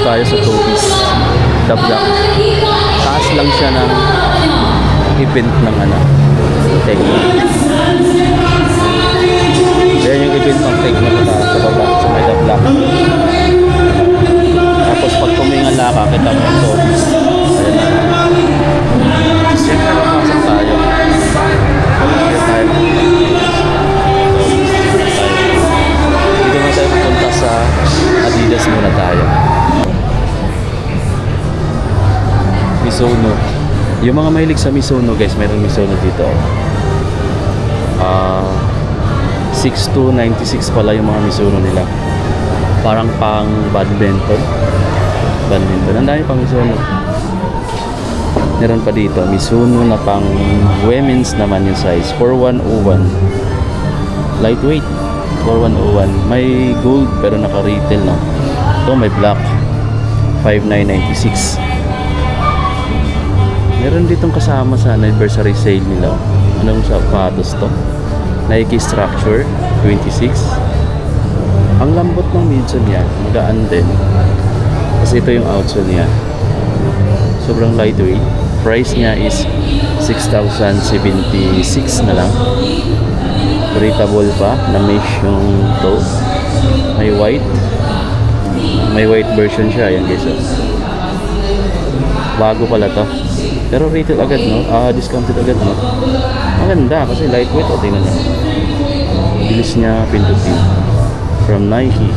tayo sa Toby's The Block. Taas lang siya ng event ng Tecno. Yan yung event ng Tecno sa baba, sa may The Block. Tapos pag tumingala ka, kita mo yung Toby's. Ayan na. Siyempre mapasok tayo. Pagkakit tayo. Dito na tayo pupunta sa Adidas muna tayo. Mizuno. Yung mga mahilig sa Mizuno guys, mayroong Mizuno dito. 6296 pala yung mga Mizuno nila. Parang pang badminton. Ang dami pang Mizuno. Meron pa dito Mizuno na pang women's naman yung size 4101. Lightweight 4101. May gold pero naka-retail no. Ito may black 5996. Meron ditong kasama sa anniversary sale nila. Anong sapatos to? Nike Structure 26. Ang lambot ng midsole niya, magaan din. Kasi ito yung outsole niya. Sobrang lightweight. Price niya is 6,076 na lang. Breathable pa, na mesh yung toe. May white. May white version siya, yan guys. Bago pala to. Pero retail agad no, discounted agad no. Maganda kasi lightweight o tingnan nyo. Bilis niya pindutin. From Nike.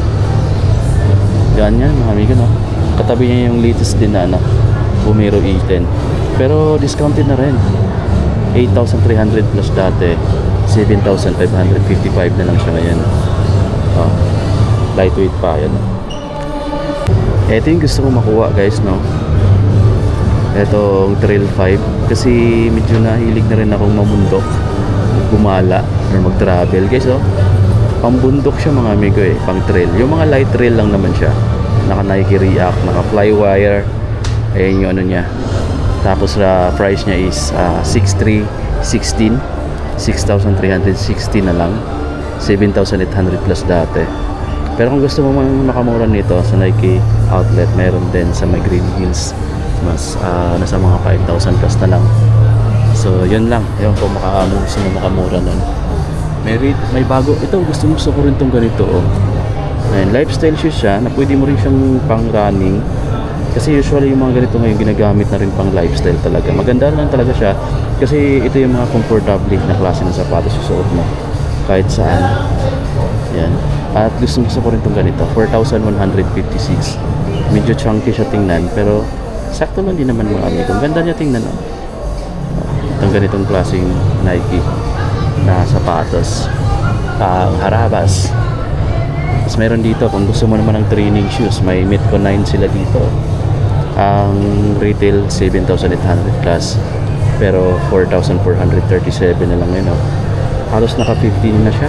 Ganyan mga amigo no. Katabi niya yung latest din na Vomero E10. Pero discounted na rin. 8,300 plus dati. 7,555 na lang siya ngayon. Lightweight pa yan. Ito yung gusto ko makuha guys no. Itong Trail 5 kasi medyo nahilig na rin akong mamundok, gumala or mag-travel guys pambundok siya mga amigo pang trail. Yung mga light trail lang naman siya, naka Nike React, naka Flywire, ayan yung niya. Tapos price niya is 6,316, 6,360 na lang, 7,800 plus dati. Pero kung gusto mo makamura nito sa Nike outlet, meron din sa may Green Hills. Mas nasa mga 5,000 plus na lang. So yun lang, yun kung gusto mo makamura nun. May bago ito, gusto ko rin tong ganito Ayan, lifestyle shoes siya na pwede mo rin siyang pang running. Kasi usually yung mga ganito ngayon ginagamit na rin pang lifestyle talaga. Maganda lang talaga siya kasi ito yung mga comfortable na klase ng sapatos susuot mo kahit saan. Yan. At gusto ko rin tong ganito, 4,156. Medyo chunky siya tingnan pero sakto lang din naman mga amigo. Ang ganda niya tingnan itong ganitong klaseng Nike na sapatos, harabas. Tapos meron dito kung gusto mo naman ng training shoes, may Metco 9 sila dito. Ang retail 7,800 plus pero 4,437 na lang yun halos naka 15 na siya.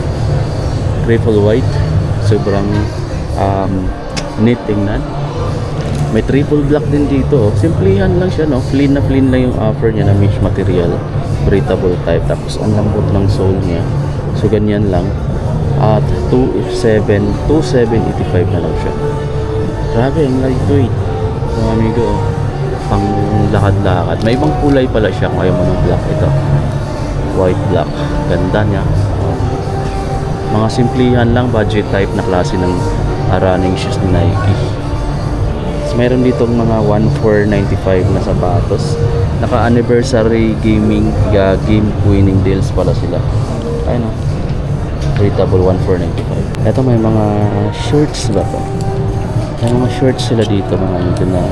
Triple white, sobrang neat tingnan. May triple black din dito. Simplihan lang siya no. Clean lang yung offer niya na mesh material. Breathable type. Tapos ang lambot ng sole niya. So ganyan lang. At 2,785 na lang siya. Grabe, ang lightweight. So amigo, pang lakad-lakad. May ibang kulay pala siya kung ayaw mo ng black. Ito. White black. Ganda niya. Mga simplihan lang. Budget type na klase ng running shoes ni Nike. Mayroon ditong mga 1,495 na sapatos. Naka-anniversary game winning deals pala sila. Ayun Breathable 1,495. Ito may mga shorts ba to? May mga shorts sila dito mga ito na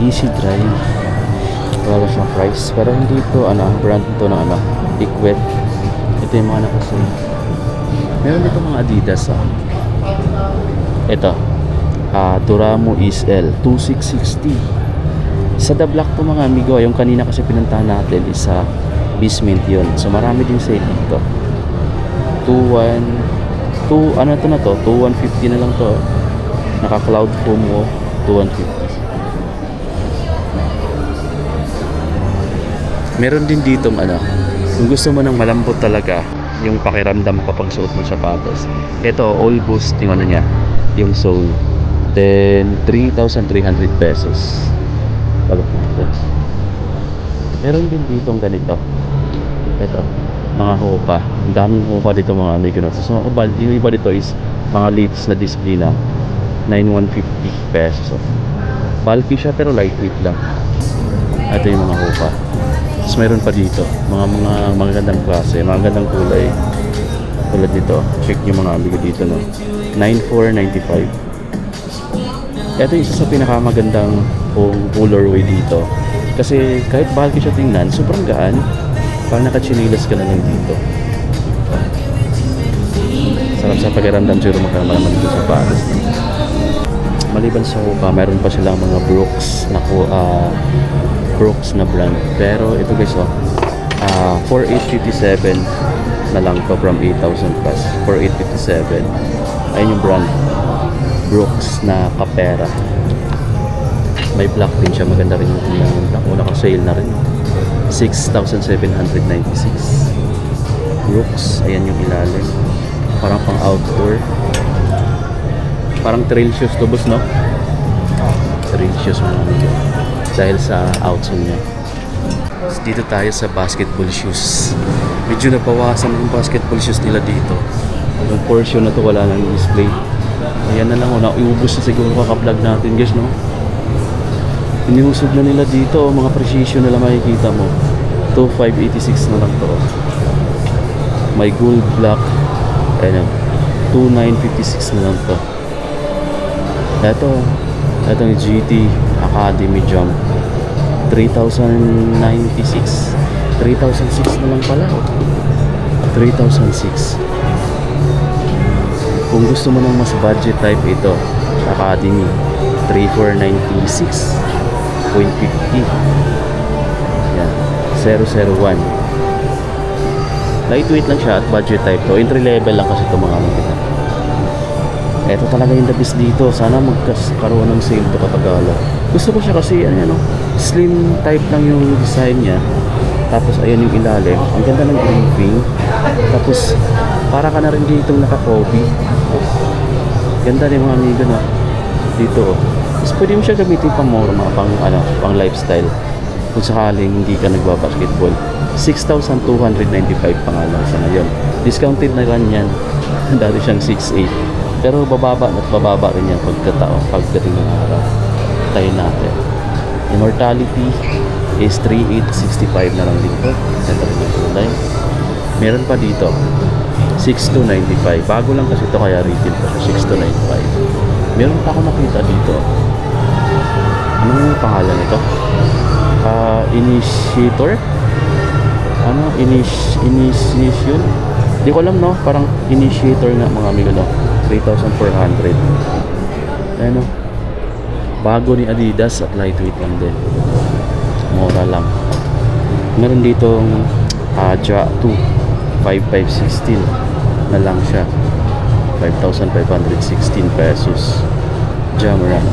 easy dry. Wala siyang price. Pero hindi ito, brand ito ng Equet. Ito yung mga nakasale. Meron dito mga Adidas Ito. Duramo SL 2660 sa The Block po mga amigo. Yung kanina kasi pinuntahan natin is sa basement yun. So marami din sale dito. 2150 na lang to. Naka cloud foam mo 2,150. Meron din dito kung gusto mo ng malambot talaga yung pakiramdam kapag suot mo sapatos. Ito all boost yung niya, yung sole. Then 3,300 pesos. Balok natin. Meron din dito ang ganito. Ito, mga hopa. Ang daming hopa dito mga amigo. So, yung iba dito is mga leaves na disiplina. 9,150 pesos. Bulky siya pero lightweight lang. Ito yung mga hopa. Tapos mayroon pa dito mga magandang klase, mga magandang kulay. Tulad dito, check yung mga amigo dito, no. 9,495. Ito yung isa sa pinakamagandang colorway dito. Kasi kahit bulky siya tingnan, sobrang gaan. Parang nakachinilas ka na lang dito. Sarap sa pakiramdam, siguro magkakaman dito sa Paris. Maliban sa hopa, mayroon pa silang mga Brooks na brand. Pero ito guys, 4,857 na lang to from 8,000 plus. 4,857. Ayun yung brand. Brooks na kapera. May black din siya. Maganda rin yung black. Naka-sale na rin. 6,796. Brooks. Ayan yung ilalim. Parang pang outdoor. Parang trail shoes to boss, no? Trail shoes mga amigo. Dahil sa outsole niya. Dito tayo sa basketball shoes. Medyo nabawasan yung basketball shoes nila dito. Yung portion na to wala nang display. Ayan na lang, iubos na siguro kaka-vlog natin guys, no? Iniusog na nila dito, mga precision na lang makikita mo. 2,586 na lang to. May gold black. Ayan, 2,956 na lang to. Ito yung GT Academy Jump. 3,096. 3,006 na lang pala. 3,006. Kung gusto mo ng mas budget type, ito Academy 3,496.50. yan, 001. Lightweight lang siya at budget type to. Entry level lang kasi ito mga mga. Ito talaga yung the best dito. Sana magkaroon ng sale to Katagala. Gusto ko siya kasi slim type lang yung design niya. Tapos ayan yung ilalim. Ang ganda ng briefing. Tapos para ka na rin dito naka-hobby. Ganda rin mga amigo na dito. Tapos pwede mo siya gamitin pang more, mga pang lifestyle. Kung sakaling hindi ka nagbabasketball. 6,295 pa nga lang sa ngayon. Discounted na lang yan. Dati siyang 6,800. Pero bababa at bababa rin yan pagdating ng araw. Tayo natin. Immortality is 3,865 na lang dito. Ito rin yung kulay. Meron pa dito 6,295. Bago lang kasi ito kaya retail pa siya 6,295. Meron pa ako nakita dito. Anong pangalan ito? Initiator? Initiation? Hindi ko alam, no? Parang initiator nga mga amigo, no? 3,400. Ayan, no? Bago ni Adidas at lightweight lang din. Mura lang. Meron ditong Ja 2 5,516 na lang siya. 5,516 pesos. Jamran.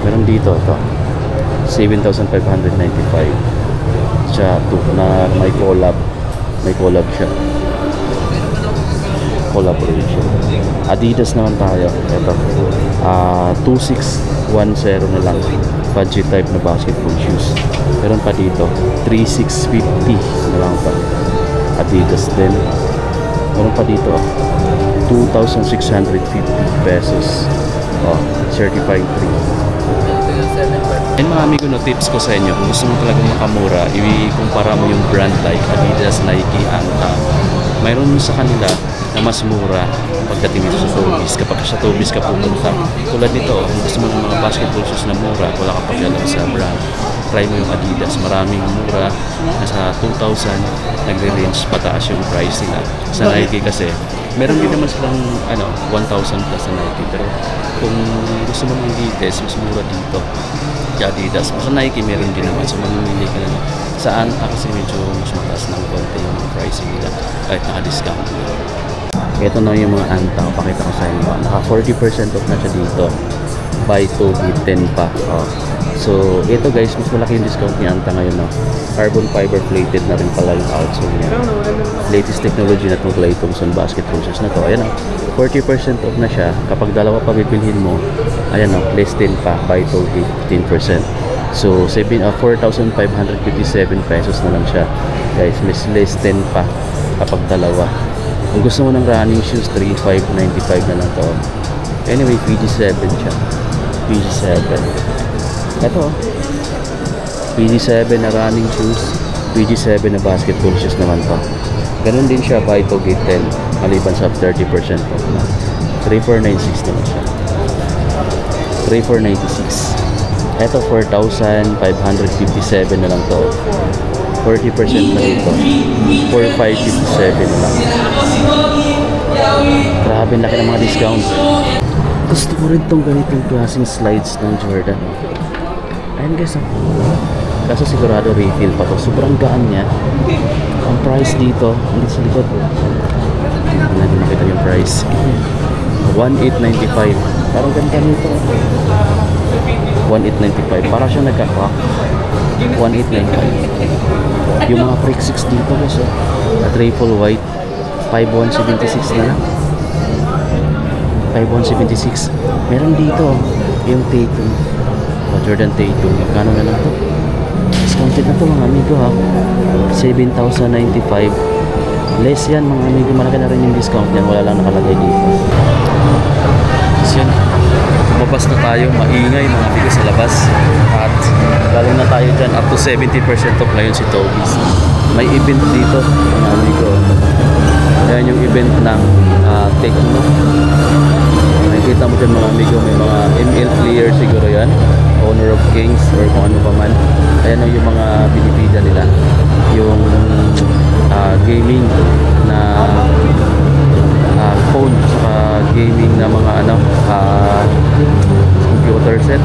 Meron dito ito 7,595. Ja 2 na may collab. May collab siya. Collaboration. Adidas naman tayo. Ito 2,610 na lang. Budget type na basketball shoes. Meron pa dito 3,650 na lang pa. Adidas din. Meron pa dito 2,650 pesos. Certified free. And mga amigo, no, tips ko sa inyo, kung gusto mo talagang makamura, i-kumpara mo yung brand like Adidas, Nike, Anta. Mayroon sa kanila na mas mura pagdating dito sa Tobies. Kapag sa Tobies ka pumunta, tulad nito, kung gusto mo ng mga basketball shoes na mura, wala ka pakialam sa brand, try mo yung Adidas. Maraming mura, nasa 2,000 nagre-range pataas yung price nila. Sa Nike kasi meron din naman silang 1,000 plus sa Nike, pero kung gusto mo ng latest, mas mura dito kay Adidas. Sa Nike meron din naman, so mamimili ka na saan kasi medyo mas mataas ng konti yung pricing nila kahit naka-discount. Ito na yung mga Anta, pakita ko sa inyo. Naka 40% off na siya dito. Buy 2 get 10 pa. So, ito guys, mas malaki yung discount ni Anta ngayon, no? Carbon fiber plated na rin pala yung outsole niya. Latest technology na itong Clay Thompson basketball shoes na to. Ayan, oh, 40% off na siya. Kapag dalawa pa bibilhin mo, ayan, oh, less 10 pa, buy to 15%. So, 4,557 pesos na lang siya. Guys, mas less 10 pa kapag dalawa. Kung gusto mo ng running shoes, 3,595 na lang to. Anyway, PG7 siya. PG7. Ito, PG7 na running shoes, PG7 na basketball shoes naman to. Ganun din siya, buy to get 10, maliban sa 30% off na. 3,496 naman siya. 3,496. Ito, 4,557 na lang to. 40% na dito. 4,557 na lang. Grabe, laki ng mga discount. Gusto ko rin tong ganitong klaseng slides ng Jordan. Ayun guys, kaso sigurado refill pa to. Sobrang gaan niya. Ang price dito, hindi sa likod. Hindi natin makita yung price. 1,895. Parang ganda nito. 1,895. Parang siya nagka-crack. 1,895. Yung mga Freak 6 dito guys, at triple white, 5,176 na lang. 5,176. Meron dito yung Tatum. Jordan Tatum. Magkano na lang to? Discounted na to mga amigo ha. 7,095. Less yan mga amigo. Malaki na rin yung discount yan. Wala lang nakalagay dito. So yun. Lumabas na tayo. Maingay mga amigo sa labas. At galing na tayo dyan. Up to 70% off ngayon si Toby's. May event dito mga amigo. Ayan yung event ng Tecno. Nakikita mo dyan mga amigo. May mga ML player siguro yan. Honor of Kings or kung ano pa man. Ayan yung mga binibida nila. Yung gaming na phone saka gaming na mga computer set.